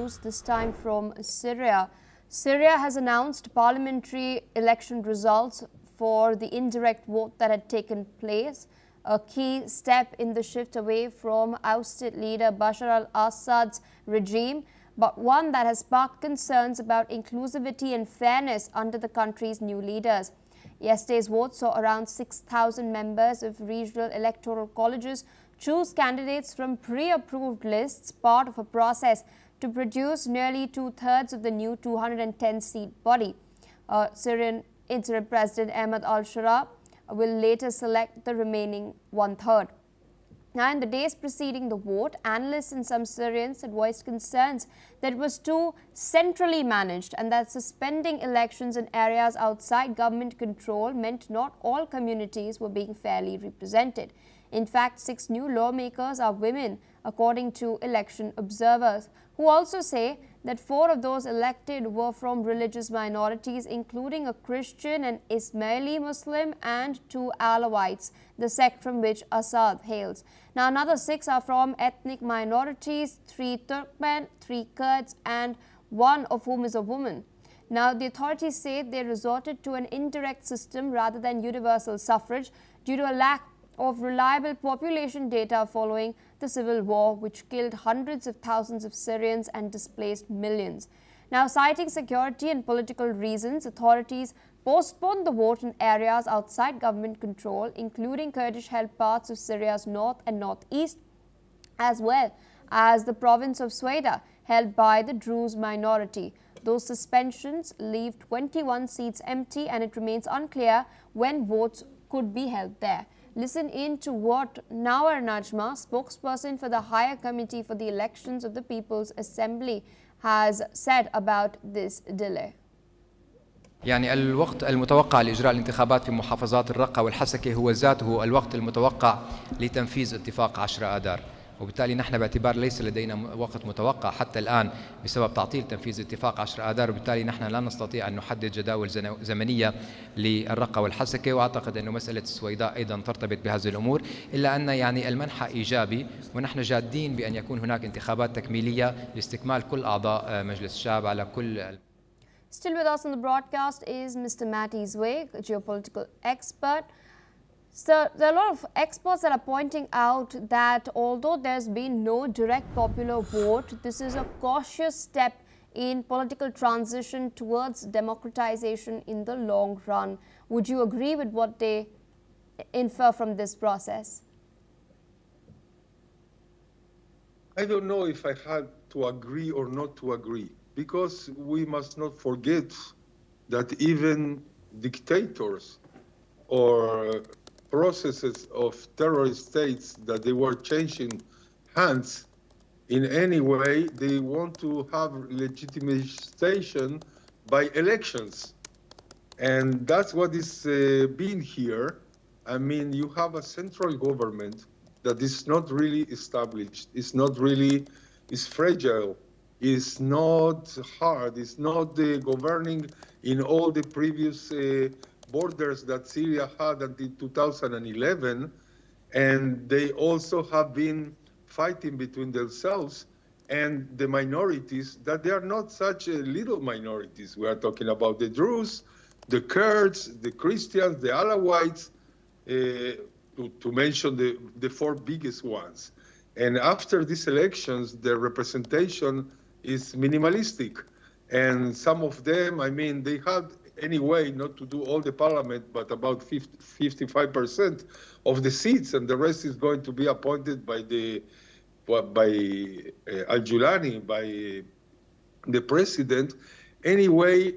news, this time from Syria. Syria has announced parliamentary election results for the indirect vote that had taken place, a key step in the shift away from ousted leader Bashar al-Assad's regime, but one that has sparked concerns about inclusivity and fairness under the country's new leaders. Yesterday's vote saw around 6,000 members of regional electoral colleges choose candidates from pre-approved lists, part of a process to produce nearly two-thirds of the new 210-seat body. Syrian interim President Ahmed al-Shara will later select the remaining one-third. Now, in the days preceding the vote, analysts and some Syrians had voiced concerns that it was too centrally managed and that suspending elections in areas outside government control meant not all communities were being fairly represented. In fact, 6 new lawmakers are women, according to election observers, who also say that 4 of those elected were from religious minorities, including a Christian and Ismaili Muslim and 2 Alawites, the sect from which Assad hails. Now, another 6 are from ethnic minorities, 3 Turkmen, 3 Kurds, and 1 of whom is a woman. Now, the authorities say they resorted to an indirect system rather than universal suffrage due to a lack of reliable population data following the civil war, which killed hundreds of thousands of Syrians and displaced millions. Now, citing security and political reasons, authorities postponed the vote in areas outside government control, including Kurdish-held parts of Syria's north and northeast, as well as the province of Sweda, held by the Druze minority. Those suspensions leave 21 seats empty, and it remains unclear when votes could be held there. Listen in to what Nawar Najma, spokesperson for the Higher Committee for the Elections of the People's Assembly, has said about this delay. يعني الوقت المتوقع لإجراء الانتخابات في محافظات الرقة والحسكة هو ذاته الوقت المتوقع لتنفيذ اتفاق 10 آذار، وبالتالي نحن باعتبار ليس لدينا وقت متوقع حتى الآن بسبب تعطيل تنفيذ اتفاق 10 آذار، وبالتالي نحن لا نستطيع أن نحدد جداول زمنية للرقة والحسكة، وأعتقد أن مسألة السويداء أيضا ترتبط بهذه الأمور، إلا أن يعني المنحى إيجابي ونحن جادين بأن يكون هناك انتخابات تكميلية لاستكمال كل أعضاء مجلس الشعب على كل. Still with us on the broadcast is Mr. Matt Easway, a geopolitical expert. So, there are a lot of experts that are pointing out that although there's been no direct popular vote, this is a cautious step in political transition towards democratization in the long run. Would you agree with what they infer from this process? I don't know if I had to agree or not to agree, because we must not forget that even dictators or processes of terrorist states that they were changing hands in any way, they want to have legitimation by elections. And that's what is being here. I mean, you have a central government that is not really established, is not really, is fragile, is not hard, is not governing in all the previous borders that Syria had until 2011, and they also have been fighting between themselves and the minorities, that they are not such little minorities. We are talking about the Druze, the Kurds, the Christians, the Alawites, to mention the 4 biggest ones. And after these elections, the representation is minimalistic. And some of them, I mean, they had anyway not to do all the parliament, but about 55% of the seats, and the rest is going to be appointed by al-Julani, by the president. Anyway,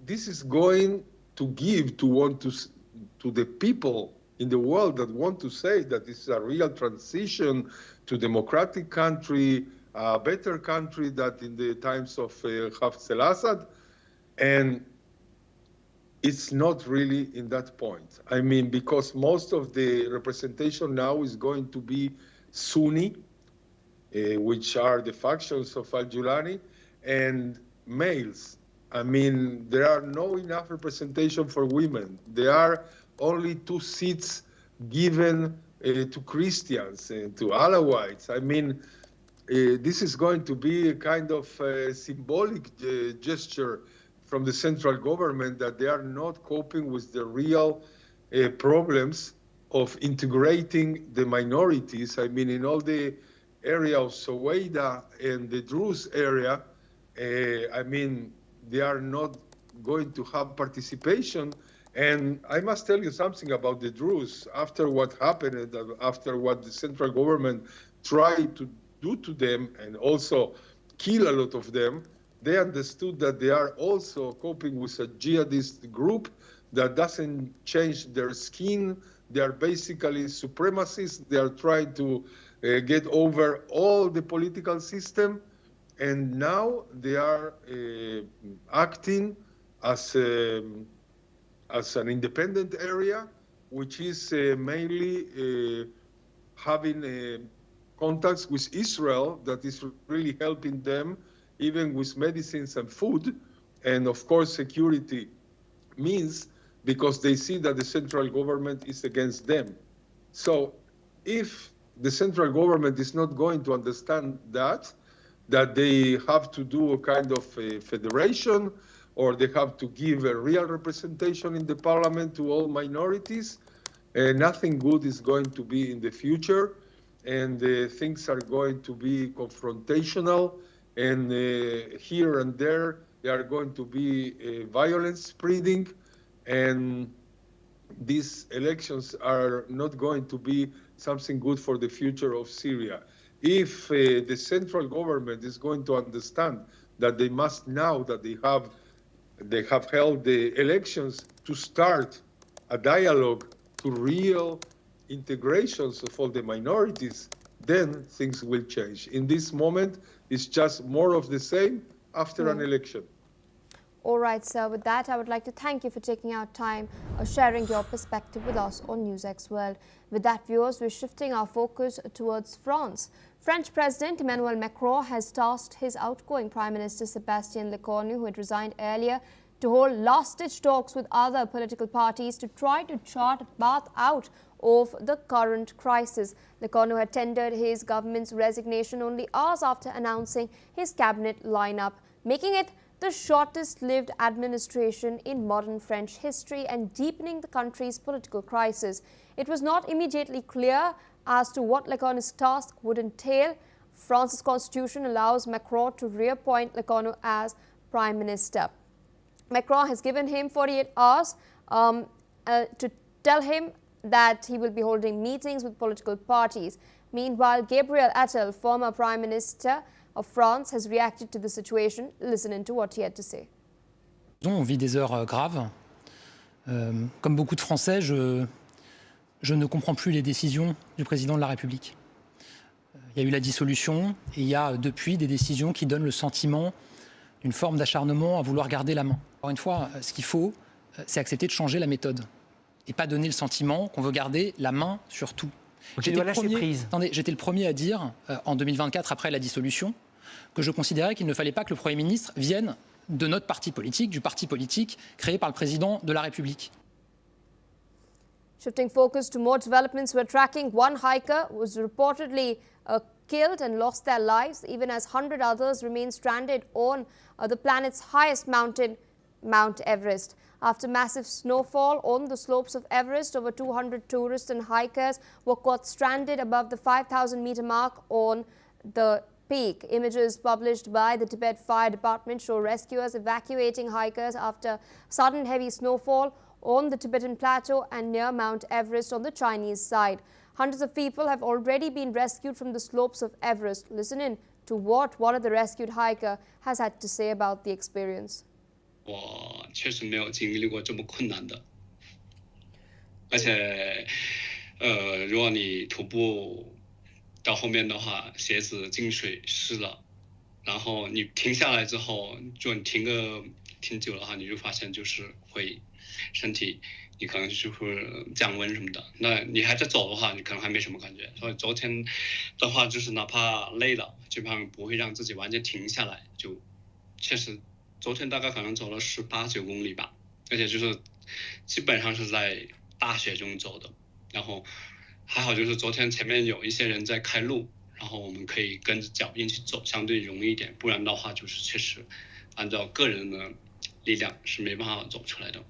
this is going to give to the people in the world that want to say that this is a real transition to democratic country, a better country than in the times of Hafez al-Assad. And it's not really in that point. I mean, because most of the representation now is going to be Sunni, which are the factions of al-Julani, and males. I mean, there are no enough representation for women. There are only 2 seats given to Christians and to Alawites. I mean, this is going to be a kind of symbolic gesture from the central government that they are not coping with the real problems of integrating the minorities. I mean, in all the area of Soweida and the Druze area, I mean, they are not going to have participation. And I must tell you something about the Druze. After what happened, after what the central government tried to do to them and also kill a lot of them, they understood that they are also coping with a jihadist group that doesn't change their skin. They are basically supremacists. They are trying to get over all the political system. And now they are acting as an independent area, which is mainly having contacts with Israel that is really helping them, even with medicines and food, and of course security means, because they see that the central government is against them. So if the central government is not going to understand that they have to do a kind of a federation, or they have to give a real representation in the parliament to all minorities, nothing good is going to be in the future, and things are going to be confrontational, and here and there are going to be violence spreading, and these elections are not going to be something good for the future of Syria. If the central government is going to understand that they must, now that they have held the elections, to start a dialogue to real integrations of all the minorities, then things will change. In this moment, it's just more of the same after an election. All right, sir. With that, I would like to thank you for taking out time, sharing your perspective with us on NewsX World. With that, viewers, we're shifting our focus towards France. French President Emmanuel Macron has tasked his outgoing Prime Minister Sébastien Lecornu, who had resigned earlier, to hold last-ditch talks with other political parties to try to chart a path out of the current crisis. Lecornu had tendered his government's resignation only hours after announcing his cabinet lineup, making it the shortest-lived administration in modern French history and deepening the country's political crisis. It was not immediately clear as to what Lecornu's task would entail. France's constitution allows Macron to reappoint Lecornu as Prime Minister. Macron has given him 48 hours to tell him that he will be holding meetings with political parties. Meanwhile, Gabriel Attal, former Prime Minister of France, has reacted to the situation. Listen into what he had to say. On vit des heures graves. Comme beaucoup de Français, je ne comprends plus les décisions du président de la République. Il y a eu la dissolution et il y a depuis des décisions qui donnent le sentiment d'une forme d'acharnement à vouloir garder la main. Encore une fois, ce qu'il faut, c'est accepter de changer la méthode et pas donner le sentiment qu'on veut garder la main sur tout. J'étais le premier à dire, en 2024, après la dissolution, que je considérais qu'il ne fallait pas que le Premier ministre vienne de notre parti politique, du parti politique créé par le président de la République. Shifting focus to more developments we're tracking, one hiker was reportedly killed and lost their lives, even as 100 others remain stranded on the planet's highest mountain, Mount Everest. After massive snowfall on the slopes of Everest, over 200 tourists and hikers were caught stranded above the 5,000-meter mark on the peak. Images published by the Tibet Fire Department show rescuers evacuating hikers after sudden heavy snowfall on the Tibetan Plateau and near Mount Everest on the Chinese side. Hundreds of people have already been rescued from the slopes of Everest. Listen in to what one of the rescued hiker has had to say about the experience. 我确实没有经历过这么困难的，而且，如果你徒步到后面的话，鞋子进水湿了，然后你停下来之后，就你停久的话，你就发现就是会身体，你可能就会降温什么的。那你还在走的话，你可能还没什么感觉。所以昨天的话，就是哪怕累了，基本上不会让自己完全停下来，就确实。 昨天大概可能走了18、19公里吧，而且就是基本上是在大雪中走的。然后还好就是昨天前面有一些人在开路，然后我们可以跟着脚印去走，相对容易一点。不然的话，就是确实按照个人的力量是没办法走出来的。